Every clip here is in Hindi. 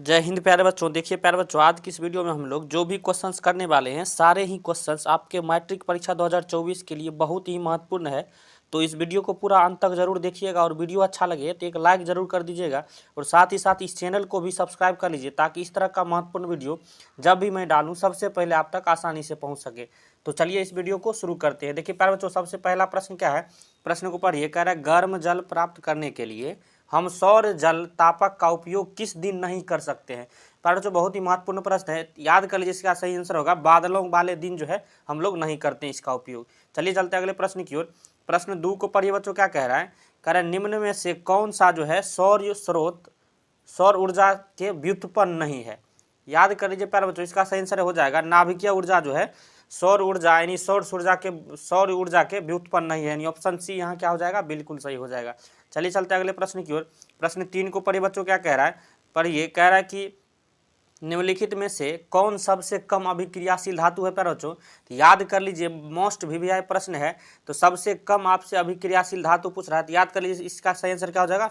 जय हिंद प्यारे बच्चों। देखिए प्यारे बच्चों, आज की इस वीडियो में हम लोग जो भी क्वेश्चंस करने वाले हैं सारे ही क्वेश्चंस आपके मैट्रिक परीक्षा 2024 के लिए बहुत ही महत्वपूर्ण है। तो इस वीडियो को पूरा अंत तक जरूर देखिएगा और वीडियो अच्छा लगे तो एक लाइक जरूर कर दीजिएगा और साथ ही साथ इस चैनल को भी सब्सक्राइब कर लीजिए ताकि इस तरह का महत्वपूर्ण वीडियो जब भी मैं डालूँ सबसे पहले आप तक आसानी से पहुँच सके। तो चलिए इस वीडियो को शुरू करते हैं। देखिए प्यारे बच्चों, सबसे पहला प्रश्न क्या है, प्रश्न को पढ़िए। कह रहा है गर्म जल प्राप्त करने के लिए हम सौर जल तापक का उपयोग किस दिन नहीं कर सकते हैं। प्यारे बच्चों, बहुत ही महत्वपूर्ण प्रश्न है, याद कर लीजिए। इसका सही आंसर होगा बादलों वाले दिन जो है हम लोग नहीं करते हैं इसका उपयोग। चलिए चलते हैं अगले प्रश्न की ओर। प्रश्न 2 को पढ़िए बच्चों। क्या कह रहा है, कह रहा है निम्न में से कौन सा जो है सौर स्रोत सौर ऊर्जा के व्युत्पन्न नहीं है। याद कर लीजिए प्यारे बच्चों, इसका सही आंसर हो जाएगा नाभिकीय ऊर्जा जो है सौर ऊर्जा यानी सौर ऊर्जा के व्युत्पन्न नहीं है, यानी ऑप्शन सी यहाँ क्या हो जाएगा, बिल्कुल सही हो जाएगा। चलिए चलते हैं अगले प्रश्न की ओर। प्रश्न 3 को पढ़िए बच्चों। क्या कह रहा है, पढ़िए। कह रहा है कि निम्नलिखित में से कौन सबसे कम अभिक्रियाशील धातु है। प्यारे बच्चों तो याद कर लीजिए, मोस्ट वीवीआई प्रश्न है तो सबसे कम आपसे अभिक्रियाशील धातु पूछ रहा है तो याद कर लीजिए इसका सही आंसर क्या हो जाएगा,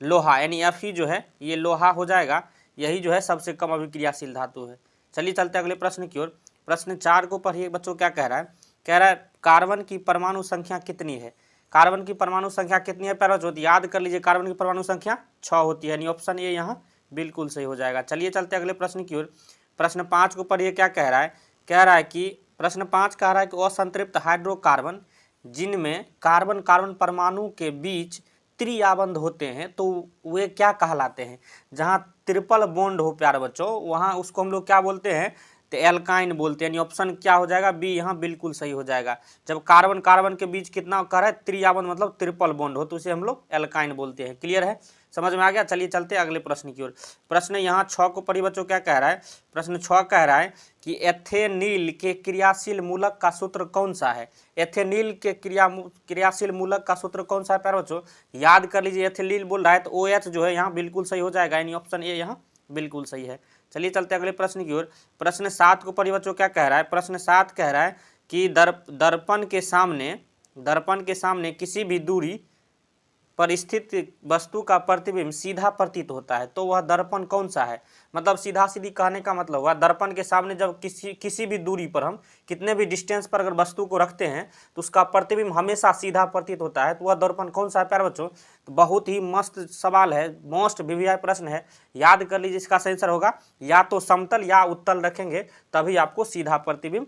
लोहा, यानी Fe जो है ये लोहा हो जाएगा। यही जो है सबसे कम अभिक्रियाशील धातु है। चलिए चलते अगले प्रश्न की ओर। प्रश्न 4 को पढ़िए बच्चों। क्या कह रहा है, कह रहा है कार्बन की परमाणु संख्या कितनी है। कार्बन की परमाणु संख्या कितनी है प्यारे बच्चों, याद कर लीजिए कार्बन की परमाणु संख्या 6 होती है, यानी ऑप्शन ए यहाँ बिल्कुल सही हो जाएगा। चलिए चलते अगले प्रश्न की ओर। प्रश्न 5 को पढ़िए। क्या कह रहा है, कह रहा है कि प्रश्न 5 कह रहा है कि असंतृप्त हाइड्रोकार्बन जिनमें कार्बन कार्बन परमाणु के बीच त्रिआबंध होते हैं तो वे क्या कहलाते हैं। जहाँ ट्रिपल बॉन्ड हो प्यारे बच्चों वहाँ उसको हम लोग क्या बोलते हैं, तो एल्काइन बोलते हैं, यानी ऑप्शन क्या हो जाएगा, बी यहाँ बिल्कुल सही हो जाएगा। जब कार्बन कार्बन के बीच कितना कर है, त्रिआबंध मतलब ट्रिपल बॉन्ड हो तो उसे हम लोग एल्काइन बोलते हैं। क्लियर है, समझ में आ गया। चलिए चलते हैं अगले प्रश्न की ओर। प्रश्न यहाँ 6 को पढ़िए बच्चों। क्या कह रहा है, प्रश्न 6 कह रहा है कि एथेनिल के क्रियाशील मूलक का सूत्र कौन सा है। एथेनिल के क्रियाशील मूलक का सूत्र कौन सा है प्यारे बच्चों, याद कर लीजिए। एथिलीन बोल रहा है तो OH जो है यहाँ बिल्कुल सही हो जाएगा, यानी ऑप्शन ए यहाँ बिल्कुल सही है। चलिए चलते अगले प्रश्न की ओर। प्रश्न 7 को पढ़िए बच्चों। क्या कह रहा है, प्रश्न 7 कह रहा है कि दर्पण के सामने किसी भी दूरी पर स्थित वस्तु का प्रतिबिंब सीधा प्रतीत होता है तो वह दर्पण कौन सा है। मतलब सीधा सीधी कहने का मतलब हुआ दर्पण के सामने जब किसी भी दूरी पर हम कितने भी डिस्टेंस पर अगर वस्तु को रखते हैं तो उसका प्रतिबिंब हमेशा सीधा प्रतीत होता है तो वह दर्पण कौन सा है प्यारे बच्चों। तो बहुत ही मस्त सवाल है, मोस्ट वीवीआई प्रश्न है, याद कर लीजिए। इसका सही आंसर होगा या तो समतल या उत्तल रखेंगे तभी आपको सीधा प्रतिबिंब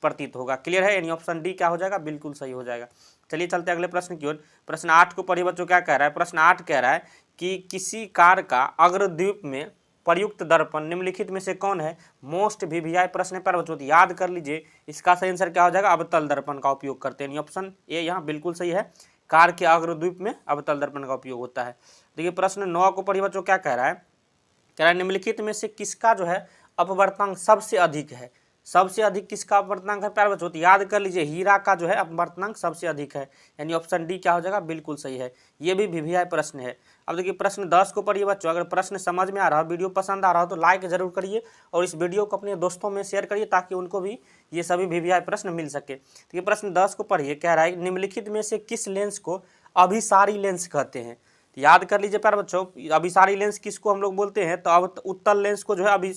प्रतीत होगा। क्लियर है, यानी ऑप्शन डी क्या हो जाएगा, बिल्कुल सही हो जाएगा। चलिए चलते अगले प्रश्न की ओर। प्रश्न 8 को पढ़िए बच्चों। क्या कह रहा है, प्रश्न 8 कह रहा है कि किसी कार का अग्रद्वीप में प्रयुक्त दर्पण निम्नलिखित में से कौन है। मोस्ट वीवीआई प्रश्न पर बच्चों याद कर लीजिए। इसका सही आंसर क्या हो जाएगा, अवतल दर्पण का उपयोग करते हैं, ऑप्शन ए यहाँ बिल्कुल सही है। कार के अग्रद्वीप में अवतल दर्पण का उपयोग होता है। देखिए प्रश्न 9 को पढ़िए बच्चों। क्या कह रहा है, कह रहा है निम्नलिखित में से किसका जो है अपवर्तनांक सबसे अधिक है। सबसे अधिक किसका अपवर्तनांक है प्यारे बच्चों, तो याद कर लीजिए हीरा का जो है अपवर्तनांक सबसे अधिक है, यानी ऑप्शन डी क्या हो जाएगा, बिल्कुल सही है। ये भी वीवीआई प्रश्न है। अब देखिए प्रश्न 10 को पढ़िए बच्चों। अगर प्रश्न समझ में आ रहा हो, वीडियो पसंद आ रहा हो तो लाइक जरूर करिए और इस वीडियो को अपने दोस्तों में शेयर करिए ताकि उनको भी ये सभी वीवीआई प्रश्न मिल सके। तो ये प्रश्न 10 को पढ़िए। कह रहा है निम्नलिखित में से किस लेंस को अभिसारी लेंस कहते हैं। तो याद कर लीजिए प्यारे बच्चों, अभिसारी लेंस किसको हम लोग बोलते हैं, तो अब उत्तल लेंस को जो है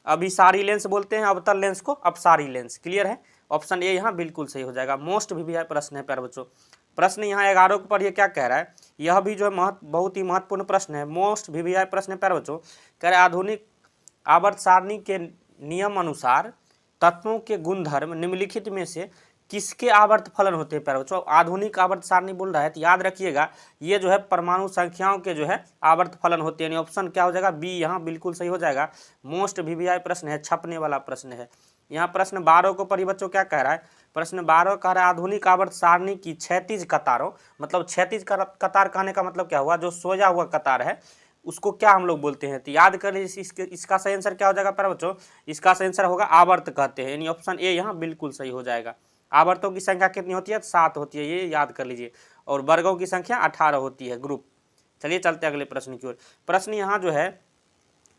अभिसारी लेंस बोलते हैं, अवतल लेंस को अपसारी लेंस। क्लियर है, ऑप्शन ए यहाँ बिल्कुल सही हो जाएगा। मोस्ट वीवीआई प्रश्न है प्यारे बच्चों। प्रश्न यहाँ 11 को पढ़िए। क्या कह रहा है, यह भी जो है बहुत ही महत्वपूर्ण प्रश्न है, मोस्ट वीवीआई प्रश्न है प्यारे बच्चों। कह रहा है आधुनिक आवर्त सारणी के नियम अनुसार तत्वों के गुणधर्म निम्नलिखित में से किसके आवर्त फलन होते हैं प्यारे बच्चों। आधुनिक आवर्त सारणी बोल रहा है तो याद रखिएगा ये जो है परमाणु संख्याओं के जो है आवर्त फलन होते हैं, यानी ऑप्शन क्या हो जाएगा, बी यहाँ बिल्कुल सही हो जाएगा। मोस्ट वीवीआई प्रश्न है, छपने वाला प्रश्न है। यहाँ प्रश्न 12 को पढ़िए बच्चों। क्या कह रहा है, प्रश्न 12 कह रहा है आधुनिक आवर्त सारणी की क्षैतिज कतारों, मतलब क्षैतिज कतार कहने का मतलब क्या हुआ, जो सोया हुआ कतार है उसको क्या हम लोग बोलते हैं। तो याद कर लीजिए इसका सही आंसर क्या हो जाएगा प्यारे बच्चों, इसका सही आंसर होगा आवर्त कहते हैं, यानी ऑप्शन ए यहाँ बिल्कुल सही हो जाएगा। आवर्तों की संख्या कितनी होती है, 7 होती है, ये याद कर लीजिए, और वर्गों की संख्या 18 होती है, ग्रुप। चलिए चलते अगले प्रश्न की ओर। प्रश्न यहाँ जो है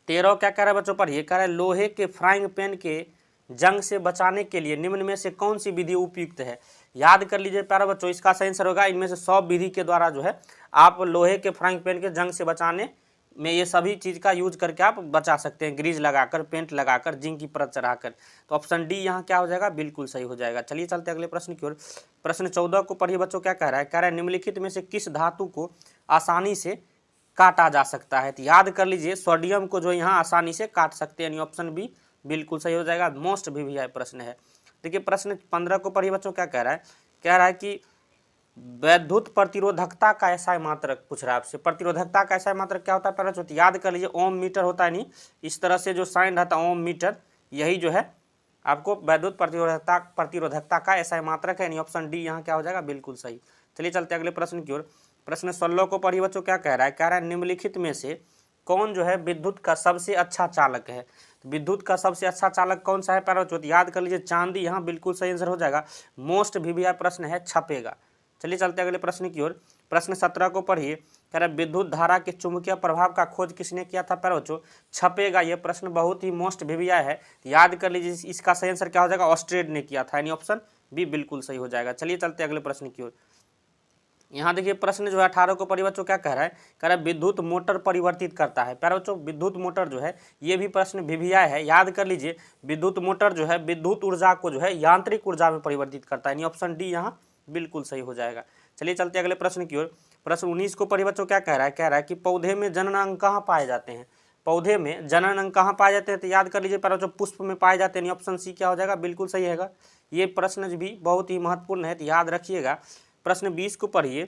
13 क्या कह रहा है बच्चों, पढ़िए। कह रहा है लोहे के फ्राइंग पैन के जंग से बचाने के लिए निम्न में से कौन सी विधि उपयुक्त है। याद कर लीजिए प्यारे बच्चों, इसका सही आंसर होगा इनमें से 100 विधि के द्वारा जो है आप लोहे के फ्राइंग पैन के जंग से बचाने में ये सभी चीज़ का यूज करके आप बचा सकते हैं, ग्रीज लगाकर, पेंट लगाकर, जिंक की परत चढ़ाकर। तो ऑप्शन डी यहाँ क्या हो जाएगा, बिल्कुल सही हो जाएगा। चलिए चलते अगले प्रश्न की ओर। प्रश्न 14 को पढ़िए बच्चों, क्या कह रहा है निम्नलिखित में से किस धातु को आसानी से काटा जा सकता है। तो याद कर लीजिए, सोडियम को जो यहाँ आसानी से काट सकते हैं, यानी ऑप्शन बी बिल्कुल सही हो जाएगा। मोस्ट वीवीआई प्रश्न है। देखिए प्रश्न 15 को पढ़िए बच्चों, क्या कह रहा है कि वैद्युत प्रतिरोधकता का एसआई मात्रक पूछ रहा है आपसे। प्रतिरोधकता का एसआई मात्रक क्या होता है पहले तो याद कर लीजिए, ओम मीटर होता है, नहीं इस तरह से जो साइन रहता है ओम मीटर, यही जो है आपको वैद्युत प्रतिरोधकता का एसआई मात्रक है, यानी ऑप्शन डी यहाँ क्या हो जाएगा, बिल्कुल सही। चलिए चलते अगले प्रश्न की ओर। प्रश्न 16 को पढ़िए बच्चों, क्या कह रहा है निम्नलिखित में से कौन जो है विद्युत का सबसे अच्छा चालक है। तो विद्युत का सबसे अच्छा चालक कौन सा है प्यारे बच्चों, याद कर लीजिए चांदी यहाँ बिल्कुल सही आंसर हो जाएगा। मोस्ट वीवीआई प्रश्न है, छपेगा। चलिए चलते अगले प्रश्न की ओर। प्रश्न 17 को पढ़िए, कह रहा है विद्युत धारा के चुंबकीय प्रभाव का खोज किसने किया था प्यारे बच्चों, छपेगा। यह प्रश्न बहुत ही मोस्ट वीवीआई है, याद कर लीजिए इसका सही आंसर क्या हो जाएगा, ऑस्ट्रेड ने किया था, यानी ऑप्शन बी बिल्कुल सही हो जाएगा। चलिए चलते अगले प्रश्न की ओर। यहाँ देखिए प्रश्न जो है 18 को पढ़िए बच्चों, क्या कह रहा है विद्युत मोटर परिवर्तित करता है। प्यारे बच्चों विद्युत मोटर जो है ये भी प्रश्न वीवीआई है, याद कर लीजिए विद्युत मोटर जो है विद्युत ऊर्जा को जो है यांत्रिक ऊर्जा में परिवर्तित करता है, यानी ऑप्शन डी यहाँ बिल्कुल सही हो जाएगा। चलिए चलते अगले प्रश्न की ओर। प्रश्न 19 को पढ़िए बच्चों, क्या कह रहा है कि पौधे में जनन अंग कहाँ पाए जाते हैं। पौधे में जनन अंग कहाँ पाए जाते हैं, तो याद कर लीजिए प्यारे बच्चों पुष्प में पाए जाते हैं, ऑप्शन सी क्या हो जाएगा, बिल्कुल सही है। ये प्रश्न भी बहुत ही महत्वपूर्ण है, तो याद रखिएगा। प्रश्न 20 को पढ़िए,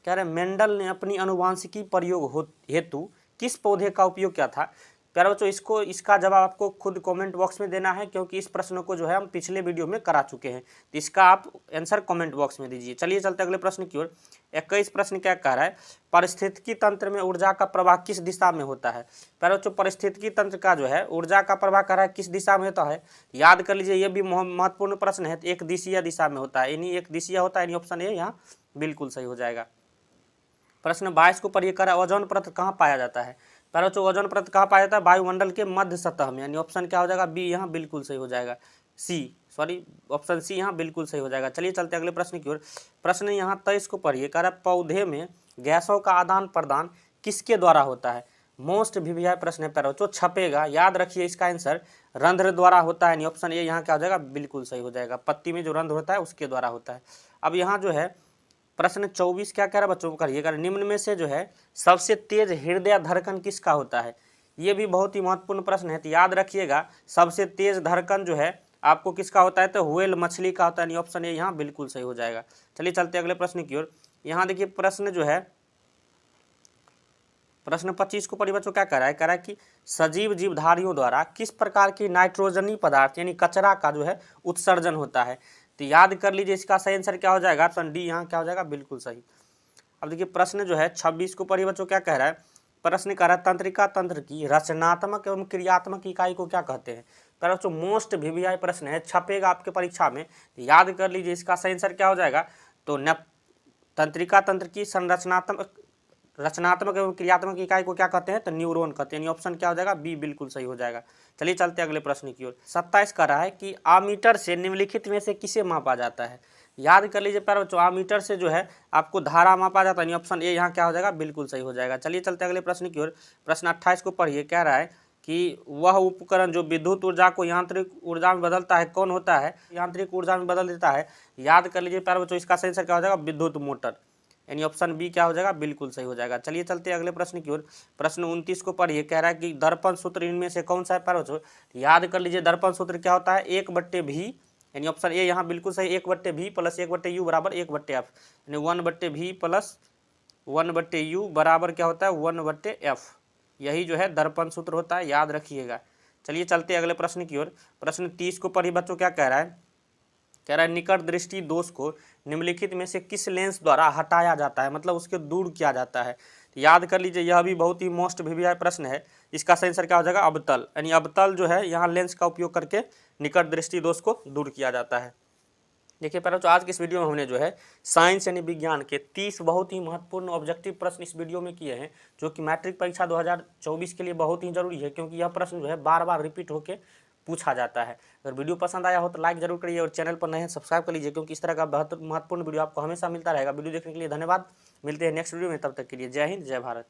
कह रहे मेंडल ने अपनी अनुवांशिकी प्रयोग हेतु किस पौधे का उपयोग किया था। प्यारे बच्चों इसका जवाब आपको खुद कमेंट बॉक्स में देना है, क्योंकि इस प्रश्न को जो है हम पिछले वीडियो में करा चुके हैं, तो इसका आप आंसर कमेंट बॉक्स में दीजिए। चलिए चलते अगले प्रश्न की ओर। 21 प्रश्न क्या कह रहा है, पारिस्थितिकी तंत्र में ऊर्जा का प्रवाह किस दिशा में होता है। प्यारे बच्चों पारिस्थितिकी तंत्र का जो है ऊर्जा का प्रवाह कर रहा है किस दिशा में होता है, याद कर लीजिए ये भी महत्वपूर्ण प्रश्न है। एक दिशीय दिशा में होता है, यानी एक दिशीय होता है, यानी ऑप्शन ए यहाँ बिल्कुल सही हो जाएगा। प्रश्न 22 को पढ़िए, कर ओजोन परत कहाँ पाया जाता है। प्यारे बच्चों ओजोन परत कहाँ पाया जाता है, वायुमंडल के मध्य सतह में, यानी ऑप्शन क्या हो जाएगा, बी यहाँ बिल्कुल सही हो जाएगा। ऑप्शन सी यहाँ बिल्कुल सही हो जाएगा। चलिए चलते अगले प्रश्न की ओर। प्रश्न यहाँ 23 को पढ़िए, कह रहा है पौधे में गैसों का आदान प्रदान किसके द्वारा होता है। मोस्ट वीवीआई प्रश्न है प्यारे बच्चों, छपेगा, याद रखिए इसका आंसर रंध्र द्वारा होता है, यानी ऑप्शन ए यहाँ क्या हो जाएगा, बिल्कुल सही हो जाएगा। पत्ती में जो रंध्र होता है उसके द्वारा होता है। अब यहाँ जो है प्रश्न 24 क्या कह रहा है बच्चों को, करिएगा निम्न में से जो है सबसे तेज हृदय धड़कन किसका होता है। ये भी बहुत ही महत्वपूर्ण प्रश्न है, तो याद रखिएगा सबसे तेज धड़कन जो है आपको किसका होता है, तो व्हेल मछली का होता है, यानी ऑप्शन ए यहाँ बिल्कुल सही हो जाएगा। चलिए चलते अगले प्रश्न की ओर। यहाँ देखिए प्रश्न जो है प्रश्न 25 को पढ़िए बच्चों, क्या कह रहा है कि सजीव जीवधारियों द्वारा किस प्रकार की नाइट्रोजनी पदार्थ यानी कचरा का जो है उत्सर्जन होता है। तो याद कर लीजिए इसका सही आंसर क्या हो जाएगा, ऑप्शन डी यहाँ क्या हो जाएगा, बिल्कुल सही। अब देखिए प्रश्न जो है 26 को पढ़िए बच्चों, क्या कह रहा है, प्रश्न कह रहा है तंत्रिका तंत्र की रचनात्मक एवं क्रियात्मक इकाई को क्या कहते हैं। पर बच्चों मोस्ट वीवीआई प्रश्न है, छपेगा आपके परीक्षा में, तो याद कर लीजिए इसका सही आंसर क्या हो जाएगा, तो तंत्रिका तंत्र की रचनात्मक एवं क्रियात्मक इकाई को क्या कहते हैं, तो न्यूरॉन कहते हैं, यानी ऑप्शन क्या हो जाएगा, बी बिल्कुल सही हो जाएगा। चलिए चलते अगले प्रश्न की ओर। 27 कह रहा है कि आमीटर से निम्नलिखित में से किसे मापा जाता है। याद कर लीजिए प्यारे बच्चों आमीटर से जो है आपको धारा मापा जाता है, ऑप्शन ए यहाँ क्या हो जाएगा, बिल्कुल सही हो जाएगा। चलिए चलते अगले प्रश्न की ओर। प्रश्न 28 को पढ़िए, कह रहा है कि वह उपकरण जो विद्युत ऊर्जा को यांत्रिक ऊर्जा में बदलता है कौन होता है, यांत्रिक ऊर्जा में बदल देता है। याद कर लीजिए प्यारे बच्चों इसका सही आंसर क्या हो जाएगा, विद्युत मोटर, यानी ऑप्शन बी क्या हो जाएगा, बिल्कुल सही हो जाएगा। चलिए चलते अगले प्रश्न की ओर। प्रश्न 29 को पढ़िए, कह रहा है कि दर्पण सूत्र इनमें से कौन सा है प्यारे बच्चों। याद कर लीजिए दर्पण सूत्र क्या होता है, 1/v, यानी ऑप्शन ए यहाँ बिल्कुल सही, 1/v प्लस 1/u बराबर 1/f, यानी 1/v प्लस 1/u बराबर क्या होता है, 1/f। यही जो है दर्पण सूत्र होता है, याद रखिएगा। चलिए चलते अगले प्रश्न की ओर। प्रश्न 30 को पढ़िए बच्चों, क्या कह रहा है निकट दृष्टि दोष को निम्नलिखित में से किस लेंस द्वारा हटाया जाता है, मतलब उसके दूर किया जाता है। तो याद कर लीजिए यह भी बहुत ही मोस्ट वीवीआई प्रश्न है, इसका सही आंसर क्या हो जाएगा, अवतल, यानी अवतल जो है यहाँ लेंस का उपयोग करके निकट दृष्टि दोष को दूर किया जाता है। देखिए पहले तो आज की इस वीडियो में हमने जो है साइंस यानी विज्ञान के 30 बहुत ही महत्वपूर्ण ऑब्जेक्टिव प्रश्न इस वीडियो में किए हैं, जो कि मैट्रिक परीक्षा 2024 के लिए बहुत ही जरूरी है, क्योंकि यह प्रश्न जो है बार बार रिपीट होकर पूछा जाता है। अगर वीडियो पसंद आया हो तो लाइक जरूर करिए और चैनल पर नए हैं सब्सक्राइब कर लीजिए, क्योंकि इस तरह का बहुत महत्वपूर्ण वीडियो आपको हमेशा मिलता रहेगा। वीडियो देखने के लिए धन्यवाद, मिलते हैं नेक्स्ट वीडियो में, तब तक के लिए जय हिंद जय भारत।